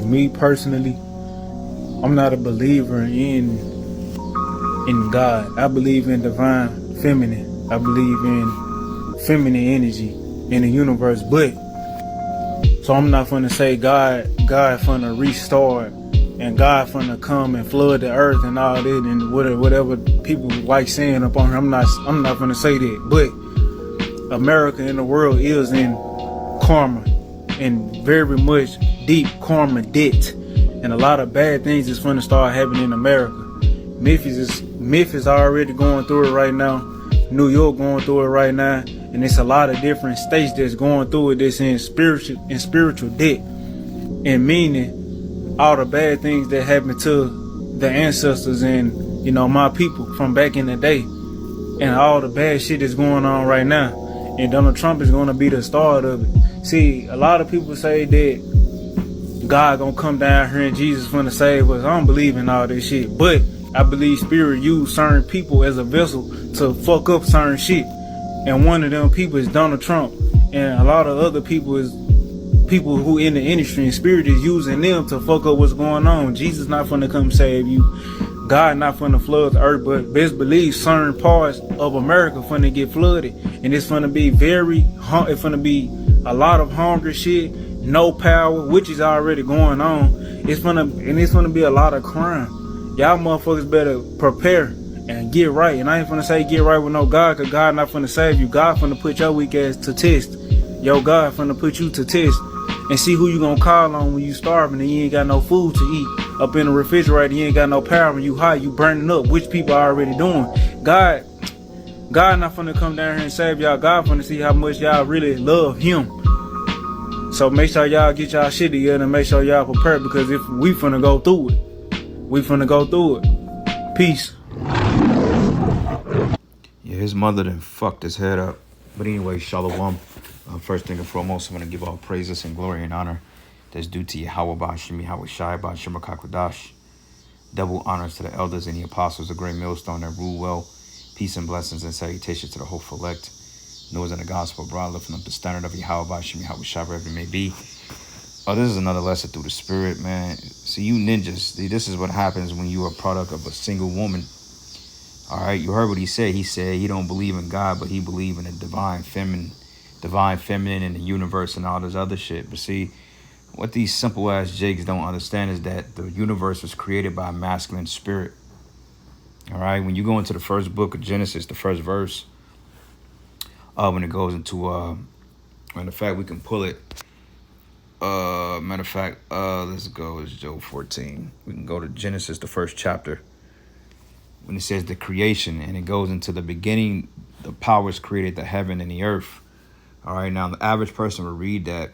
me personally, I'm not a believer in God. I believe in divine feminine. I believe in feminine energy in the universe. But so I'm not gonna say God finna restart and God finna come and flood the earth and all that and whatever people like saying up on here. I'm not gonna say that. But America and the world is in karma and very much deep karma debt, and a lot of bad things is gonna start happening in America. Memphis already going through it right now. New York going through it right now, and it's a lot of different states that's going through it. That's in spiritual debt, and meaning all the bad things that happened to the ancestors and my people from back in the day, and all the bad shit that's going on right now. And Donald Trump is going to be the start of it. See, a lot of people say that God gonna come down here and Jesus gonna save us. I don't believe in all this shit, but I believe Spirit used certain people as a vessel to fuck up certain shit. And one of them people is Donald Trump, and a lot of other people is people who in the industry, and Spirit is using them to fuck up what's going on. Jesus not finna come save you. God not finna flood the earth, but best believe certain parts of America finna get flooded, and it's finna be it's finna be a lot of hungry shit, no power, which is already going on. It's finna be a lot of crime. Y'all motherfuckers better prepare and get right. And I ain't finna say get right with no God, cause God not finna save you. God finna put your weak ass to test. Yo, God finna put you to test and see who you gonna call on when you starving and you ain't got no food to eat. Up in the refrigerator, you ain't got no power, when you hot, you burning up, which people are already doing. God not finna come down here and save y'all. God finna see how much y'all really love him. So make sure y'all get y'all shit together and make sure y'all prepare, because if we finna go through it, we finna go through it. Peace. Yeah, his mother done fucked his head up. But anyway, Shalom. First thing and foremost, I'm going to give all praises and glory and honor that's due to Yahweh Ba'ashim, Yahweh Shai, Ba'ashim HaKakwadash. Double honors to the elders and the apostles of Great Millstone that rule well. Peace and blessings and salutations to the hopeful elect. Noah's in the gospel, broad, lifting up the standard of Yahweh Ba'ashim, Yahweh Shai, wherever it may be. Oh, this is another lesson through the spirit, man. See, you ninjas, this is what happens when you're a product of a single woman. All right, you heard what he said. He said he don't believe in God, but he believe in a divine feminine in the universe and all this other shit. But see, what these simple ass jigs don't understand is that the universe was created by a masculine spirit. All right, when you go into the first book of Genesis, the first verse, when it goes into matter of fact, we can pull it. Let's go. It's Job 14. We can go to Genesis, the first chapter. When it says the creation, and it goes into the beginning, the powers created the heaven and the earth. All right, now the average person will read that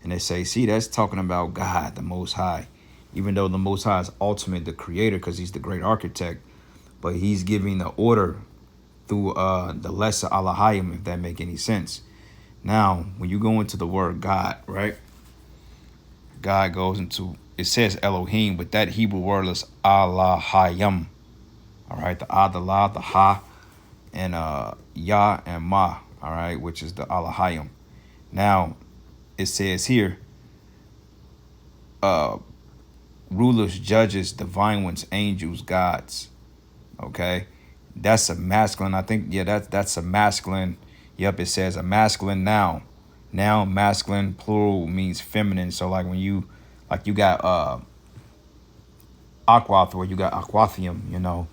and they say, see, that's talking about God, the Most High. Even though the Most High is ultimate, the creator, because he's the great architect, but he's giving the order through the lesser Alahayim, if that make any sense. Now, when you go into the word God, right? God goes into, it says Elohim, but that Hebrew word is Alahayim. All right, the Adalah, the Ha, and Yah and Ma, all right, which is the Alahayim. Now, it says here, rulers, judges, divine ones, angels, gods, okay? That's a masculine, I think, yeah, that's a masculine. Yep, it says a masculine noun. Noun, masculine, plural means feminine. So like when you got Aquath, or you got Aquathium,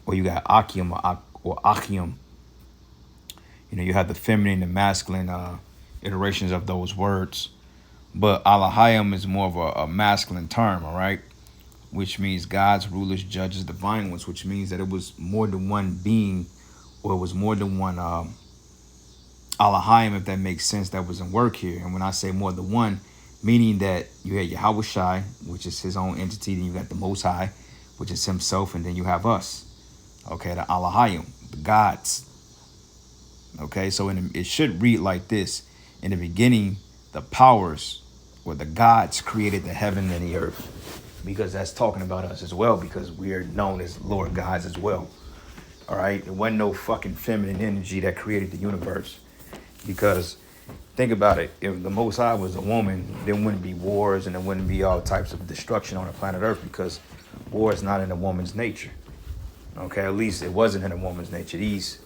or you got Achium or Achium. You have the feminine and masculine iterations of those words. But Alahayim is more of a masculine term, all right? Which means gods, rulers, judges, divine ones, which means that it was more than one being, or it was more than one Alahayim, if that makes sense, that was in work here. And when I say more than one, meaning that you had Yahweh Shai, which is his own entity, then you got the Most High, which is himself, and then you have us. Okay, the Alahayim, the gods. Okay, so it should read like this. In the beginning, the powers, or the gods, created the heaven and the earth. Because that's talking about us as well, because we are known as Lord gods as well. All right, there wasn't no fucking feminine energy that created the universe. Because Think about it. If the Most High was a woman, there wouldn't be wars and there wouldn't be all types of destruction on the planet Earth, because war is not in a woman's nature. Okay, at least it wasn't in a woman's nature. These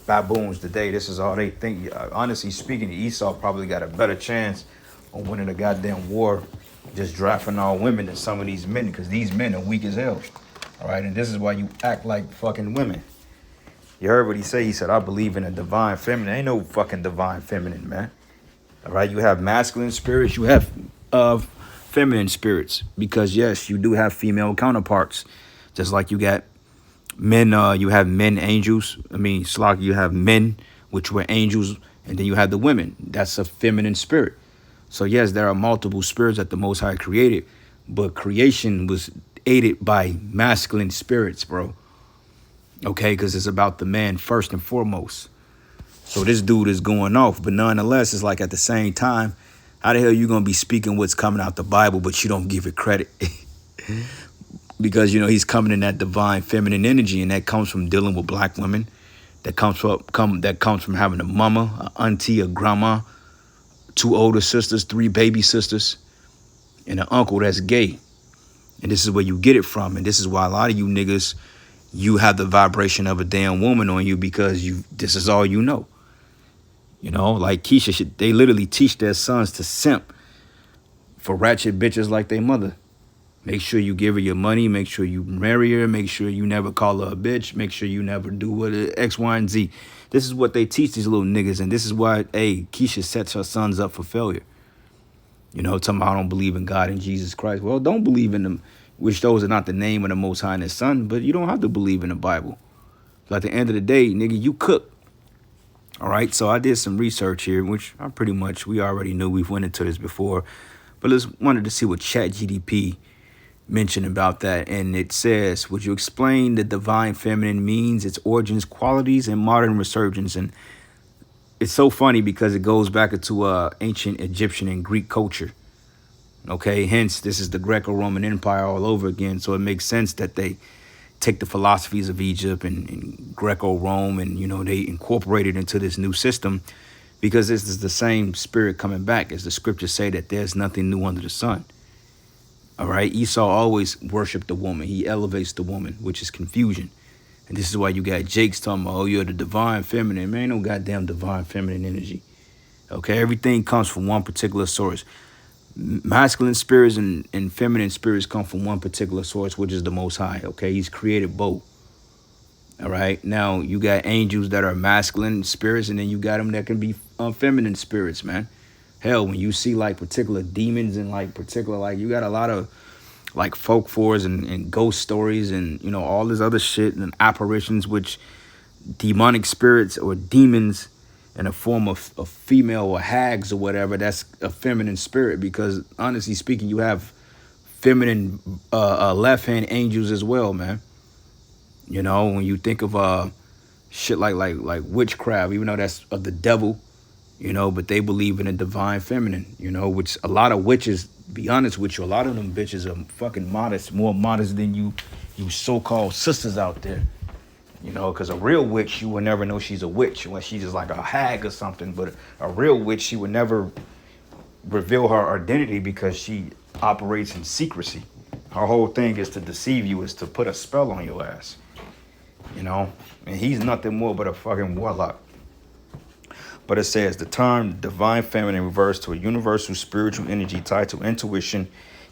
baboons today, this is all they think. Honestly speaking, Esau probably got a better chance on winning a goddamn war just drafting all women than some of these men, because these men are weak as hell. All right, and this is why you act like fucking women. You heard what he said? He said, I believe in a divine feminine. Ain't no fucking divine feminine, man. All right, you have masculine spirits, you have feminine spirits, because yes, you do have female counterparts, just like you got men. You have men angels. Slock, you have men, which were angels, and then you have the women. That's a feminine spirit. So yes, there are multiple spirits that the Most High created, but creation was aided by masculine spirits, bro. Okay, because it's about the man first and foremost. So this dude is going off, but nonetheless, it's like at the same time, how the hell you gonna be speaking what's coming out the Bible, but you don't give it credit? Because, he's coming in that divine feminine energy, and that comes from dealing with black women. That comes from having a mama, an auntie, a grandma, 2 older sisters, 3 baby sisters, and an uncle that's gay. And this is where you get it from. And this is why a lot of you niggas, you have the vibration of a damn woman on you, because this is all you know. Like Keisha, they literally teach their sons to simp for ratchet bitches like their mother. Make sure you give her your money. Make sure you marry her. Make sure you never call her a bitch. Make sure you never do what X, Y, and Z. This is what they teach these little niggas. And this is why, Keisha sets her sons up for failure. Talking about I don't believe in God and Jesus Christ. Well, don't believe in them, which those are not the name of the Most High and His Son, but you don't have to believe in the Bible. So at the end of the day, nigga, you cook. All right, so I did some research here, which we already knew. We've went into this before, but let's wanted to see what ChatGPT mentioned about that. And it says, would you explain the divine feminine means, its origins, qualities, and modern resurgence? And it's so funny because it goes back into ancient Egyptian and Greek culture. Okay, hence this is the Greco-Roman Empire all over again. So it makes sense that they take the philosophies of Egypt and Greco-Rome and, they incorporate it into this new system, because this is the same spirit coming back, as the scriptures say that there's nothing new under the sun. All right, Esau always worshiped the woman. He elevates the woman, which is confusion. And this is why you got Jake's talking about, you're the divine feminine. Man, ain't no goddamn divine feminine energy. Okay, everything comes from one particular source. Masculine spirits and feminine spirits come from one particular source, which is the Most High. Okay, He's created both. All right, now you got angels that are masculine spirits, and then you got them that can be feminine spirits, man. Hell, when you see like particular demons and you got a lot of like folklores and ghost stories and all this other shit and apparitions, which demonic spirits or demons in a form of female or hags or whatever, that's a feminine spirit, because honestly speaking, you have feminine left-hand angels as well, man. When you think of shit like witchcraft, even though that's of the devil, but they believe in a divine feminine, which a lot of witches, be honest with you, a lot of them bitches are fucking modest, more modest than you so-called sisters out there. Because a real witch, you would never know she's a witch unless she's just like a hag or something. But a real witch, she would never reveal her identity because she operates in secrecy. Her whole thing is to deceive you, is to put a spell on your ass. And he's nothing more but a fucking warlock. But it says the term divine feminine refers to a universal spiritual energy tied to intuition,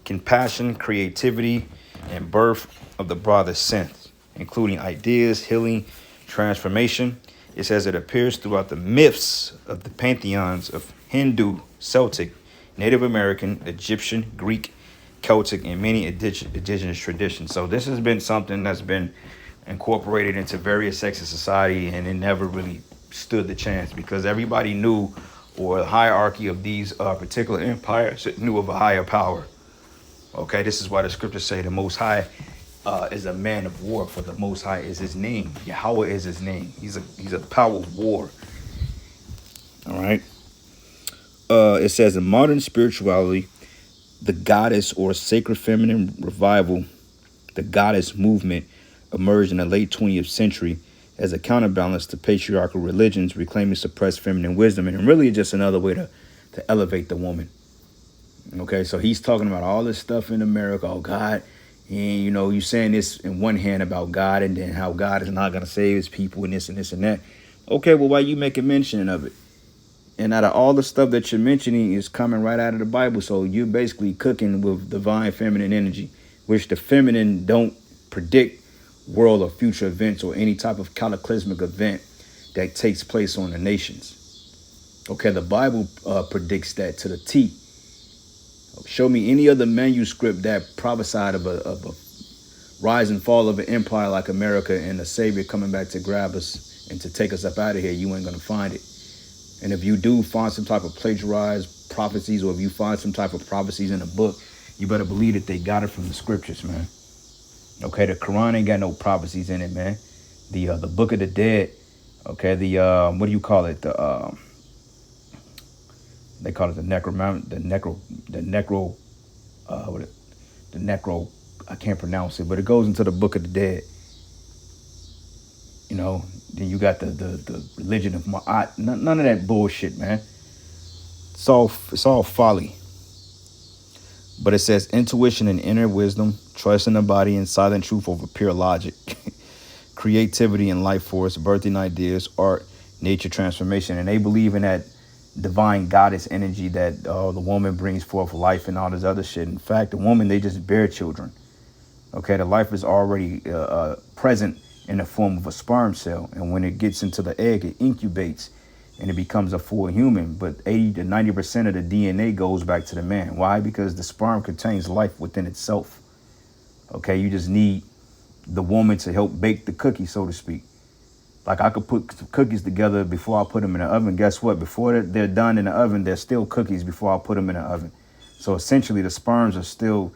compassion, creativity, and birth of the broadest sense, including ideas, healing, transformation. It says it appears throughout the myths of the pantheons of Hindu, Celtic, Native American, Egyptian, Greek, Celtic, and many indigenous traditions. So this has been something that's been incorporated into various sects of society, and it never really stood the chance, because everybody knew, or the hierarchy of these particular empires knew of a higher power. Okay, this is why the scriptures say the Most High is a man of war, for the Most High is His name. Yahweh is His name. He's a power of war. All right. It says in modern spirituality, the goddess or sacred feminine revival, the goddess movement, emerged in the late 20th century as a counterbalance to patriarchal religions reclaiming suppressed feminine wisdom. And really just another way to to elevate the woman. Okay, so he's talking about all this stuff in America. Oh, God. And, you know, you saying this in one hand about God and then how God is not going to save his people and this and this and that. Okay, well, why you making mention of it? And out of all the stuff that you're mentioning is coming right out of the Bible. So you're basically cooking with divine feminine energy, which the feminine don't predict world or future events or any type of cataclysmic event that takes place on the nations. Okay, the Bible predicts that to the T. Show me any other manuscript that prophesied of a rise and fall of an empire like America and a savior coming back to grab us and to take us up out of here. You ain't going to find it. And if you do find some type of plagiarized prophecies, or if you find some type of prophecies in a book, you better believe that they got it from the scriptures, man. Okay, the Quran ain't got no prophecies in it, man. The Book of the Dead, okay, what do you call it? They call it the necro, I can't pronounce it, but it goes into the Book of the Dead. You know, then you got the religion of Ma'at. None of that bullshit, man. It's all folly. But it says intuition and inner wisdom, trust in the body and silent truth over pure logic, creativity and life force, birthing ideas, art, nature transformation. And they believe in that divine goddess energy that the woman brings forth life and all this other shit. In fact, the woman, they just bear children. Okay, the life is already present in the form of a sperm cell. And when it gets into the egg, it incubates and it becomes a full human. But 80 to 90% of the DNA goes back to the man. Why? Because the sperm contains life within itself. Okay, you just need the woman to help bake the cookie, so to speak. Like I could put some cookies together before I put them in the oven. Guess what? Before they're done in the oven, they're still cookies before I put them in the oven. So essentially the sperms are still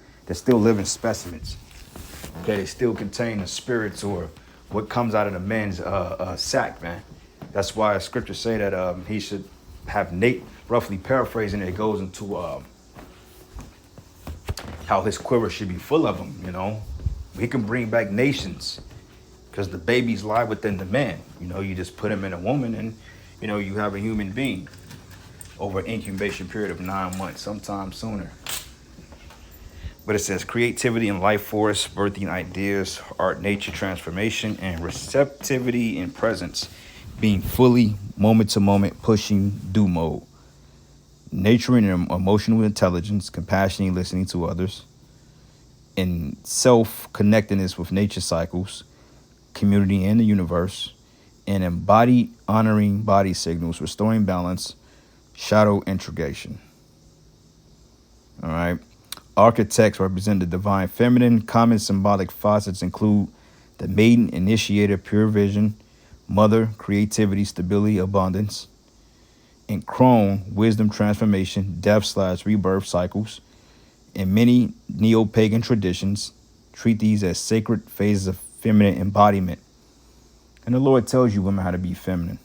living specimens. Okay, they still contain the spirits or what comes out of the man's sack, man. That's why scriptures say that he should have roughly paraphrasing it, goes into how his quiver should be full of them, you know. He can bring back nations because the babies lie within the man. You know, you just put him in a woman and, you know, you have a human being over an incubation period of 9 months, sometimes sooner. But it says creativity and life force, birthing ideas, art, nature, transformation, and receptivity and presence, being fully moment to moment, pushing do mode, nurturing and emotional intelligence, compassionate listening to others, and self-connectedness with nature cycles, community and the universe, and embodied honoring body signals, restoring balance, shadow integration. All right. Architects represent the divine feminine. Common symbolic facets include the maiden, initiator, pure vision, mother, creativity, stability, abundance, and crone, wisdom, transformation, death/rebirth cycles. In many neo-pagan traditions, treat these as sacred phases of feminine embodiment. And the Lord tells you women how to be feminine.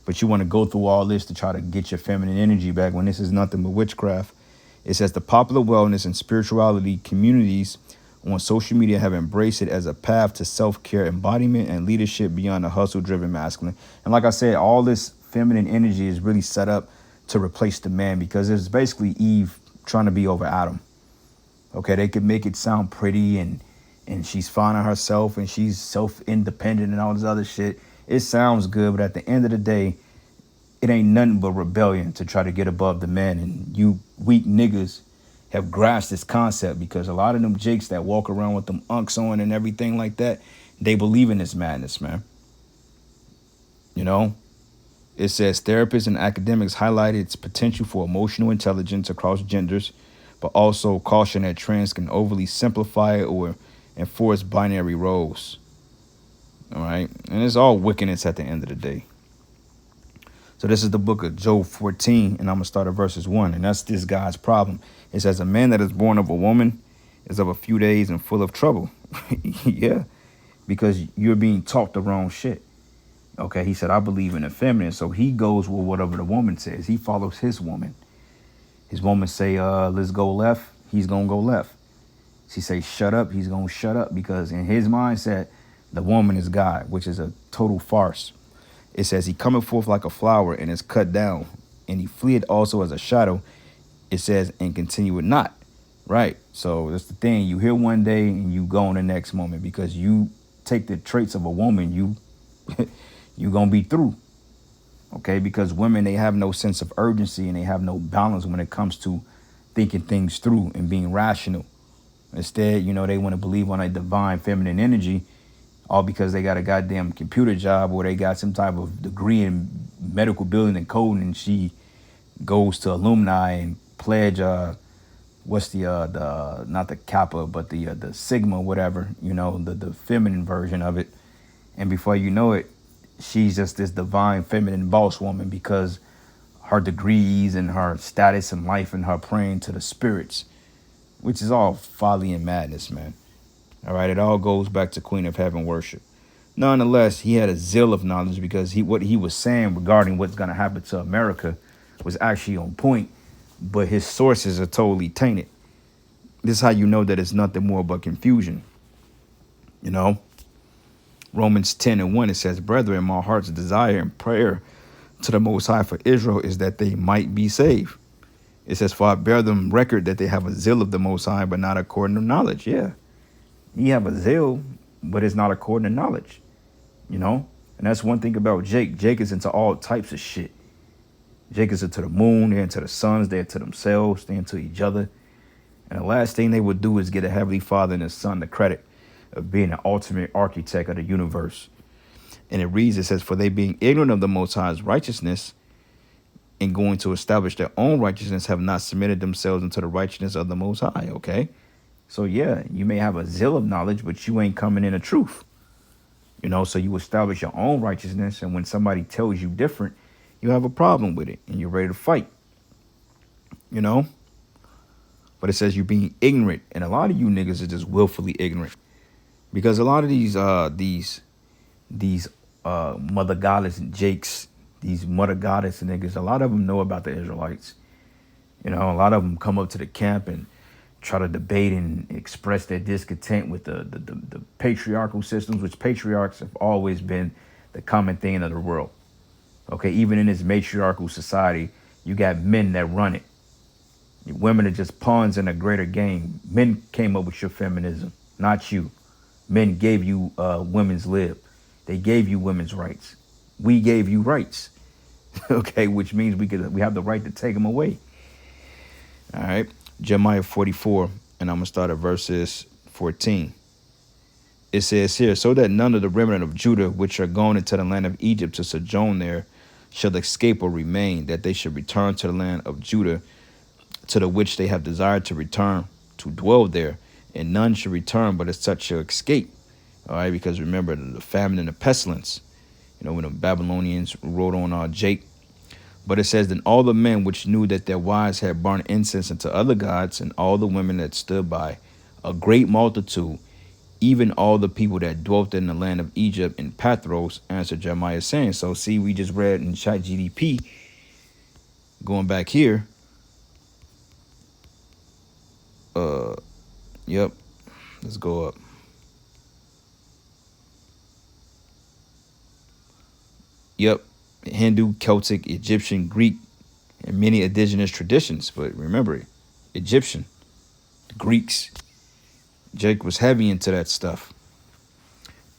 But you want to go through all this to try to get your feminine energy back when this is nothing but witchcraft. It says the popular wellness and spirituality communities on social media have embraced it as a path to self-care, embodiment, and leadership beyond the hustle-driven masculine. And like I said, all this feminine energy is really set up to replace the man because it's basically Eve trying to be over Adam. Okay, they could make it sound pretty and she's finding herself and she's self-independent and all this other shit. It sounds good, but at the end of the day, it ain't nothing but rebellion to try to get above the man. And you weak niggas have grasped this concept because a lot of them jakes that walk around with them unks on and everything like that, they believe in this madness, man. You know, it says therapists and academics highlight its potential for emotional intelligence across genders, but also caution that trends can overly simplify or enforce binary roles. All right. And it's all wickedness at the end of the day. So this is the book of Job 14, and I'm going to start at verses 1. And that's this guy's problem. It says, a man that is born of a woman is of a few days and full of trouble. Yeah, because you're being taught the wrong shit. Okay, he said, I believe in the feminine. So he goes with whatever the woman says. He follows his woman. His woman say, let's go left. He's going to go left. She say, shut up. He's going to shut up because in his mindset, the woman is God, which is a total farce. It says he cometh forth like a flower and is cut down and he fleeth also as a shadow. It says, and continue it not. Right. So that's the thing. You hear one day and you go on the next moment, because you take the traits of a woman, you gonna be through. Okay, because women, they have no sense of urgency and they have no balance when it comes to thinking things through and being rational. Instead, they want to believe on a divine feminine energy, all because they got a goddamn computer job or they got some type of degree in medical building and coding, and she goes to alumni and pledge what's the not the Kappa but the Sigma, whatever, the feminine version of it, and before you know it, she's just this divine feminine boss woman because her degrees and her status in life and her praying to the spirits, which is all folly and madness, man. All right, it all goes back to Queen of Heaven worship. Nonetheless, he had a zeal of knowledge, because what he was saying regarding what's going to happen to America was actually on point, but his sources are totally tainted. This is how you know that it's nothing more but confusion. Romans 10:1, it says, brethren, my heart's desire and prayer to the Most High for Israel is that they might be saved. It says, for I bear them record that they have a zeal of the Most High, but not according to knowledge. Yeah, you have a zeal, but it's not according to knowledge, And that's one thing about Jake. Jake is into all types of shit. Jake is into the moon, they're into the suns, they're into themselves, they're into each other. And the last thing they would do is get a Heavenly Father and His Son the credit of being the ultimate architect of the universe. And it reads, it says, for they being ignorant of the Most High's righteousness and going to establish their own righteousness have not submitted themselves into the righteousness of the Most High. Okay. So yeah, you may have a zeal of knowledge, but you ain't coming in the truth. So you establish your own righteousness. And when somebody tells you different, you have a problem with it and you're ready to fight, But it says you're being ignorant. And a lot of you niggas are just willfully ignorant. Because a lot of these mother goddess Jakes, these mother goddess niggas, a lot of them know about the Israelites. A lot of them come up to the camp and try to debate and express their discontent with the patriarchal systems, which patriarchs have always been the common thing of the world. Okay, even in this matriarchal society, you got men that run it. Women are just pawns in a greater game. Men came up with your feminism, not you. Men gave you women's lib. They gave you women's rights. We gave you rights. Okay, which means we have the right to take them away. All right, Jeremiah 44, and I'm gonna start at verses 14. It says here, so that none of the remnant of Judah, which are gone into the land of Egypt to sojourn there, shall escape or remain, that they should return to the land of Judah, to the which they have desired to return, to dwell there, and none shall return, but as such shall escape. All right, because remember the famine and the pestilence, when the Babylonians rode on Jake. But it says, then all the men which knew that their wives had burned incense unto other gods, and all the women that stood by, a great multitude, even all the people that dwelt in the land of Egypt and Pathros, answered Jeremiah, saying, so see, we just read in ChatGPT, going back here. Yep. Let's go up. Yep. Hindu, Celtic, Egyptian, Greek, and many indigenous traditions. But remember, Egyptian, the Greeks, Jake was heavy into that stuff.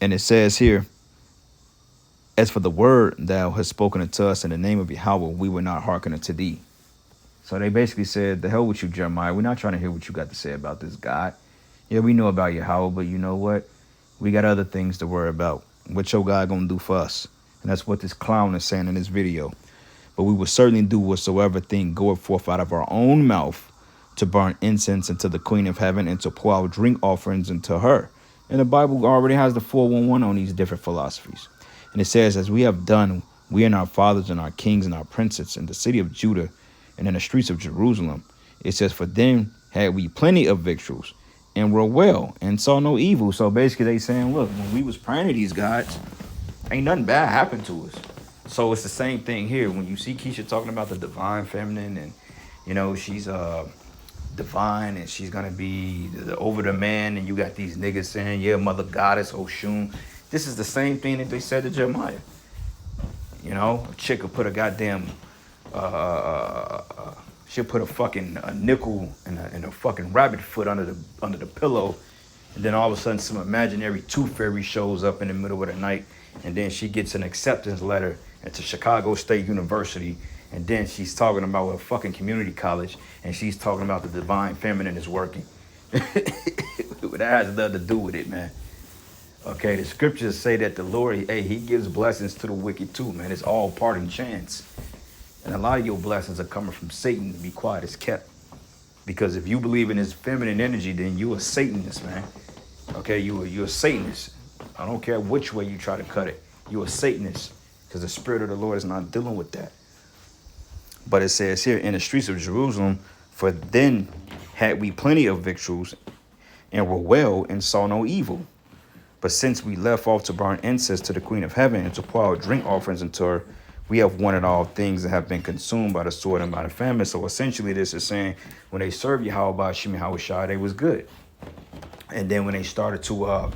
And it says here, as for the word thou hast spoken unto us in the name of Yahweh, we will not hearken unto thee. So they basically said, the hell with you, Jeremiah. We're not trying to hear what you got to say about this God. Yeah, we know about Yahweh, but you know what? We got other things to worry about. What your God gonna do for us? And that's what this clown is saying in this video. But we will certainly do whatsoever thing goeth forth out of our own mouth to burn incense unto the Queen of Heaven and to pour out drink offerings unto her. And the Bible already has the 411 on these different philosophies. And it says, as we have done, we and our fathers and our kings and our princes in the city of Judah and in the streets of Jerusalem. It says, for them had we plenty of victuals and were well and saw no evil. So basically they saying, look, when we was praying to these gods, ain't nothing bad happened to us. So it's the same thing here. When you see Keisha talking about the divine feminine and, she's divine and she's going to be over the man, and you got these niggas saying, yeah, mother goddess, Oshun. This is the same thing that they said to Jeremiah. A chick could put a goddamn she'll put a fucking nickel and a fucking rabbit foot under the pillow, and then all of a sudden some imaginary tooth fairy shows up in the middle of the night, and then she gets an acceptance letter into Chicago State University, and then she's talking about a fucking community college, and she's talking about the divine feminine is working. That has nothing to do with it, man. Okay, the scriptures say that the Lord, hey, he gives blessings to the wicked too, man. It's all part and chance. And a lot of your blessings are coming from Satan to be quiet as kept. Because if you believe in his feminine energy, then you a Satanist, man. Okay, you're a Satanist. I don't care which way you try to cut it. You're a Satanist. Because the Spirit of the Lord is not dealing with that. But it says here, in the streets of Jerusalem, for then had we plenty of victuals, and were well, and saw no evil. But since we left off to burn incense to the Queen of Heaven, and to pour out drink offerings unto her, we have wanted all things that have been consumed by the sword and by the famine. So essentially this is saying, when they served Yahweh Shimi Hawashai, they was good. And then when they started to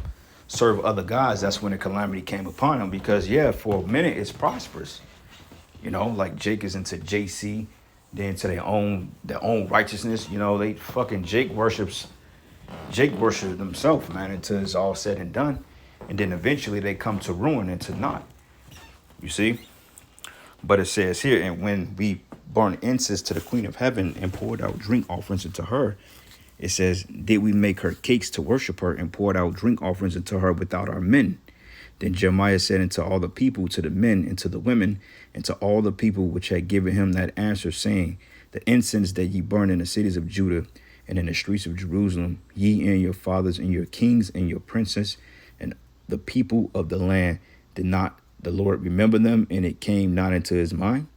serve other gods, that's when the calamity came upon them. Because yeah, for a minute it's prosperous. You know, like Jake is into JC, then to their own righteousness. You know, they fucking Jake worships himself, man, until it's all said and done. And then eventually they come to ruin and to naught. You see? But it says here, and when we burned incense to the Queen of Heaven and poured out drink offerings into her, it says, did we make her cakes to worship her and poured out drink offerings into her without our men? Then Jeremiah said unto all the people, to the men and to the women, and to all the people which had given him that answer, saying, the incense that ye burn in the cities of Judah and in the streets of Jerusalem, ye and your fathers and your kings and your princes and the people of the land, did not the Lord remember them, and it came not into his mind?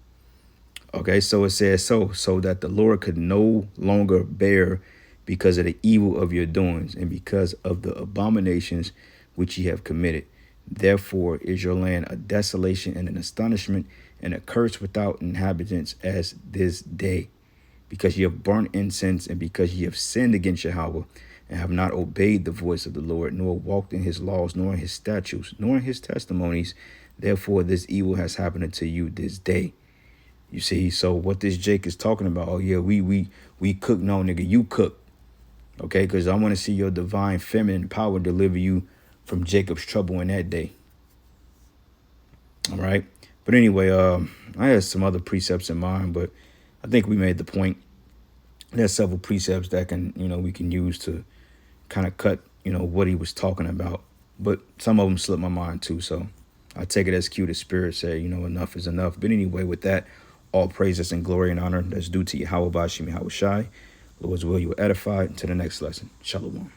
Okay, so it says so that the Lord could no longer bear because of the evil of your doings and because of the abominations which ye have committed. Therefore is your land a desolation and an astonishment and a curse without inhabitants as this day, because ye have burnt incense and because ye have sinned against Yahweh and have not obeyed the voice of the Lord, nor walked in his laws, nor in his statutes, nor in his testimonies. Therefore this evil has happened unto you this day. You see, so what this Jake is talking about, oh yeah, we cook. No, nigga, you cook. Okay, because I want to see your divine feminine power deliver you from Jacob's trouble in that day. All right. But anyway, I had some other precepts in mind, but I think we made the point. There's several precepts that we can use to kind of cut, what he was talking about. But some of them slipped my mind too. So I take it as cue the Spirit say, enough is enough. But anyway, with that, all praises and glory and honor that's due to Yahweh Bashim Yahweh Shai. Lord's will, you will edify. Until the next lesson. Shalom.